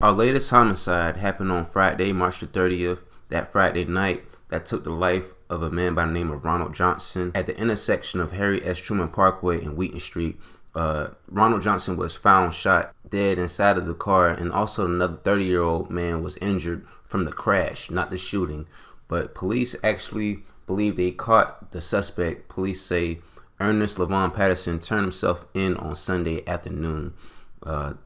Our latest homicide happened on Friday, March the 30th, that Friday night that took the life of a man by the name of Ronald Johnson at the intersection of Harry S. Truman Parkway and Wheaton Street. Ronald Johnson was found shot dead inside of the car, and also another 30-year-old man was injured from the crash, not the shooting. But police actually believe they caught the suspect. Police say Ernest Levon Patterson turned himself in on Sunday afternoon.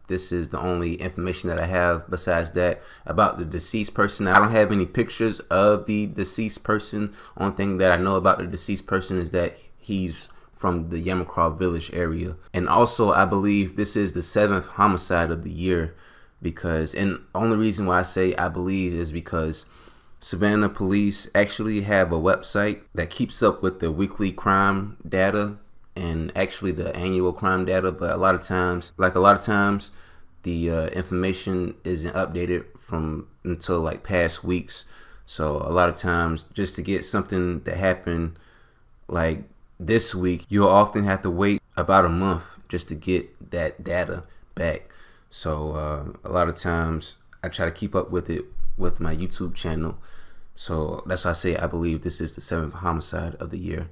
This is the only information that I have besides that about the deceased person. I don't have any pictures of the deceased person. Only thing that I know about the deceased person is that he's from the Yamacraw Village area. And also, I believe this is the 7th homicide of the year, because, and the only reason why I say I believe is because Savannah police actually have a website that keeps up with the weekly crime data and actually the annual crime data, but a lot of times the information isn't updated from until like past weeks. So a lot of times, just to get something that happened like this week, you'll often have to wait about a month just to get that data back. So a lot of times I try to keep up with it with my YouTube channel. So that's why I say I believe this is the 7th homicide of the year.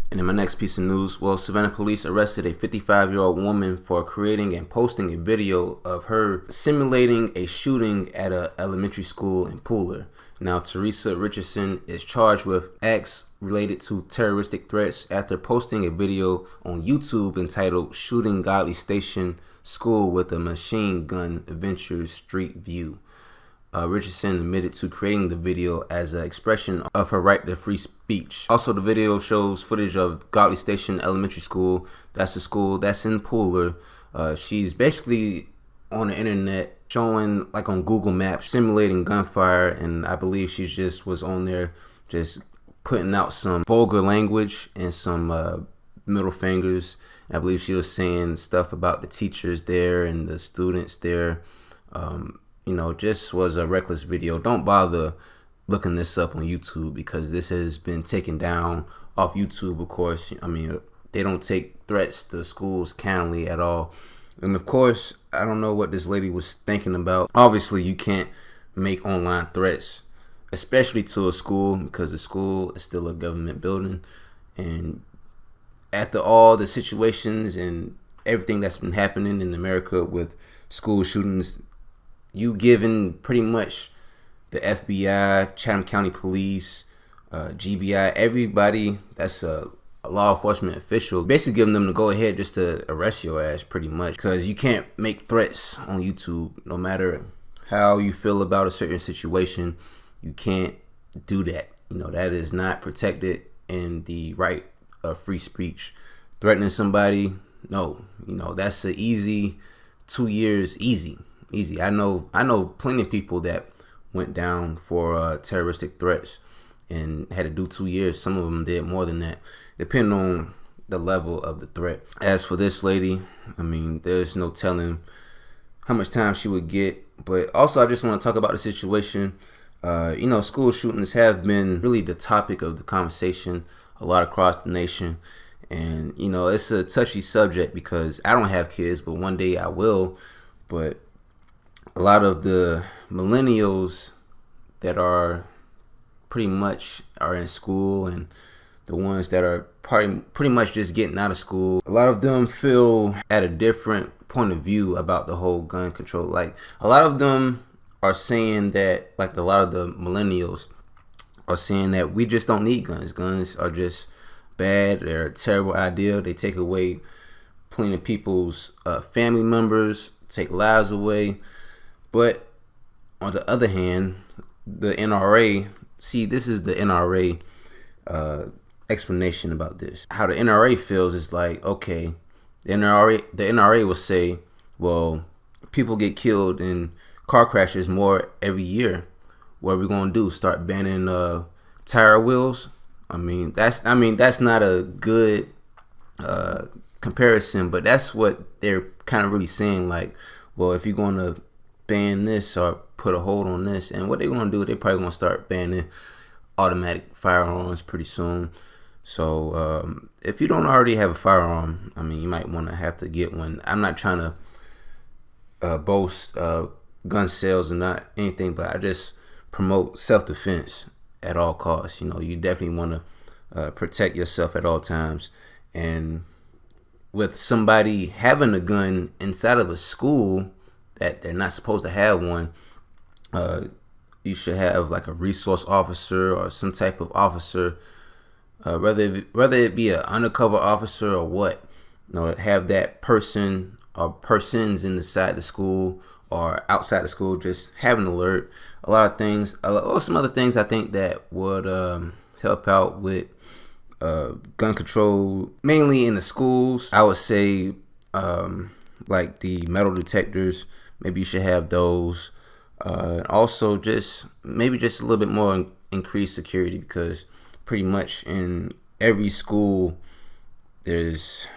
And in my next piece of news, well, Savannah police arrested a 55-year-old woman for creating and posting a video of her simulating a shooting at an elementary school in Pooler. Now, Teresa Richardson is charged with acts related to terroristic threats after posting a video on YouTube entitled "Shooting Godly Station School with a Machine Gun Adventure Street View." Richardson admitted to creating the video as an expression of her right to free speech. Also, the video shows footage of Godly Station Elementary School. That's the school that's in Pooler. She's basically on the internet showing, like on Google Maps, simulating gunfire, and I believe she just was on there just putting out some vulgar language and some middle fingers. I believe she was saying stuff about the teachers there and the students there. You know, just was a reckless video. Don't bother looking this up on YouTube, because this has been taken down off YouTube, of course. I mean, they don't take threats to schools kindly at all. And of course, I don't know what this lady was thinking about. Obviously, you can't make online threats, especially to a school, because the school is still a government building. And after all the situations and everything that's been happening in America with school shootings, you giving pretty much the FBI, Chatham County Police, GBI, everybody that's a law enforcement official, basically giving them the go ahead just to arrest your ass, pretty much, because you can't make threats on YouTube. No matter how you feel about a certain situation, you can't do that. You know, that is not protected in the right of free speech. Threatening somebody, no, you know, that's an easy 2 years, easy. I know plenty of people that went down for terroristic threats and had to do 2 years. Some of them did more than that, depending on the level of the threat. As for this lady, I mean, there's no telling how much time she would get. But also, I just want to talk about the situation. You know, school shootings have been really the topic of the conversation a lot across the nation. And, you know, it's a touchy subject because I don't have kids, but one day I will. But a lot of the millennials that are pretty much are in school, and the ones that are pretty much just getting out of school, a lot of them feel at a different point of view about the whole gun control. Like, a lot of them are saying that, like, a lot of the millennials are saying that we just don't need guns. Guns are just bad. They're a terrible idea. They take away plenty of people's family members, take lives away. But on the other hand, the NRA, see, this is the NRA explanation about this. How the NRA feels is like, okay, the NRA will say, well, people get killed in car crashes more every year. What are we gonna do? Start banning tire wheels? I mean, that's not a good comparison, but that's what they're kind of really saying. Like, well, if you're gonna ban this or put a hold on this, and what they're gonna do, they're probably gonna start banning automatic firearms pretty soon. So if you don't already have a firearm, I mean, you might want to have to get one. I'm not trying to boast gun sales or not anything, but I just promote self-defense at all costs. You know, you definitely want to protect yourself at all times. And with somebody having a gun inside of a school that they're not supposed to have one, you should have like a resource officer or some type of officer, whether it be an undercover officer or what, you know, have that person or persons inside the school or outside the school just have an alert. A lot of things, or some other things I think that would help out with gun control, mainly in the schools. I would say like the metal detectors, maybe you should have those. Also, maybe just a little bit more increased security, because pretty much in every school there's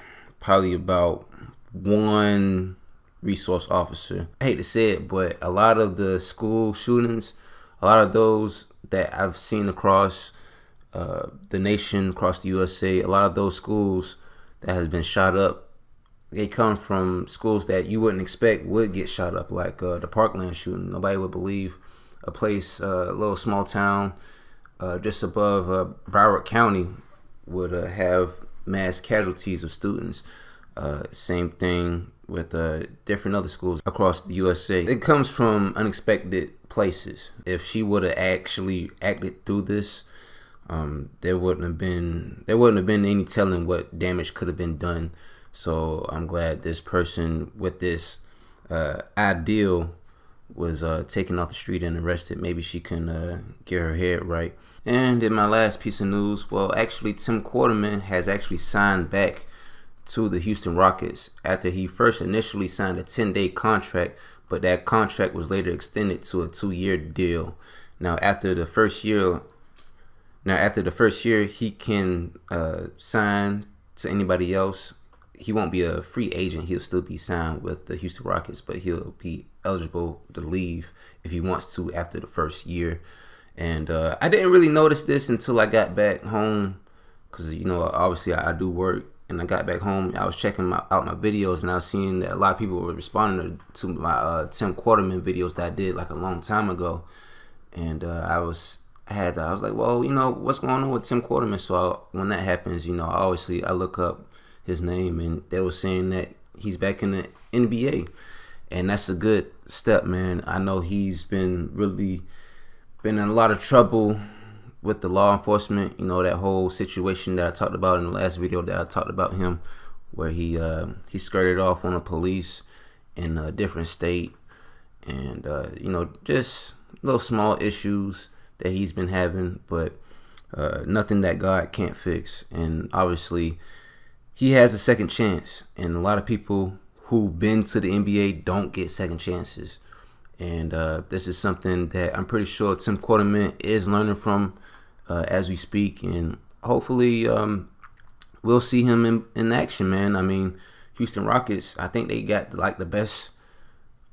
probably about one resource officer. I hate to say it, but a lot of the school shootings, a lot of those that I've seen across the nation, across the USA, a lot of those schools that has been shot up, they come from schools that you wouldn't expect would get shot up, like the Parkland shooting. Nobody would believe a place, a little small town just above Broward County would have mass casualties of students. Same thing with different other schools across the USA. It comes from unexpected places. If she would have actually acted through this, there wouldn't have been any telling what damage could have been done. So I'm glad this person with this ideal was taken off the street and arrested. Maybe she can get her head right. And in my last piece of news, well, actually Tim Quarterman has actually signed back to the Houston Rockets after he first initially signed a 10-day contract, but that contract was later extended to a 2-year deal. Now after the first year, he can sign to anybody else. He won't be a free agent. He'll still be signed with the Houston Rockets, but he'll be eligible to leave if he wants to after the first year. And I didn't really notice this until I got back home, because, you know, obviously I do work. And I got back home, I was checking out my videos, and I was seeing that a lot of people were responding to my Tim Quarterman videos that I did like a long time ago. And I was like, well, you know, what's going on with Tim Quarterman? So when that happens, you know, obviously I look up his name, and they were saying that he's back in the NBA, and that's a good step, man. I know he's been in a lot of trouble with the law enforcement. You know, that whole situation that I talked about in the last video that I talked about him, where he skirted off on the police in a different state, and you know, just little small issues that he's been having, but nothing that God can't fix. And obviously he has a second chance, and a lot of people who've been to the NBA don't get second chances. And this is something that I'm pretty sure Tim Quarterman is learning from as we speak, and hopefully we'll see him in action, man. I mean, Houston Rockets, I think they got like the best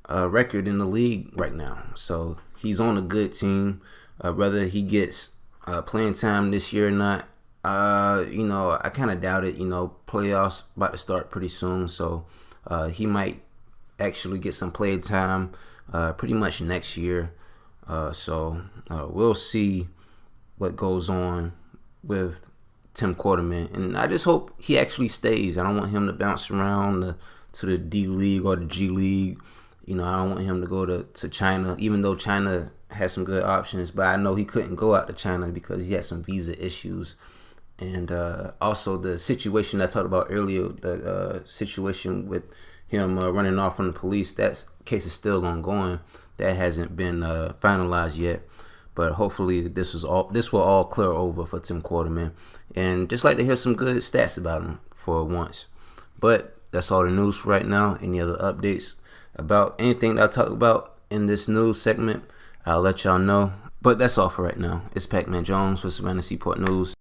record in the league right now, so he's on a good team. Whether he gets playing time this year or not, you know, I kind of doubt it. You know, playoffs about to start pretty soon, so he might actually get some play time pretty much next year. So we'll see what goes on with Tim Quarterman, and I just hope he actually stays. I don't want him to bounce around to the D League or the G League. You know, I don't want him to go to China, even though China has some good options, but I know he couldn't go out to China because he had some visa issues. And also the situation I talked about earlier, the situation with him running off from the police, that case is still ongoing. That hasn't been finalized yet. But hopefully this will all clear over for Tim Quarterman. And just like to hear some good stats about him for once. But that's all the news for right now. Any other updates about anything that I talk about in this news segment, I'll let y'all know. But that's all for right now. It's Pac-Man Jones with Savannah Seaport News.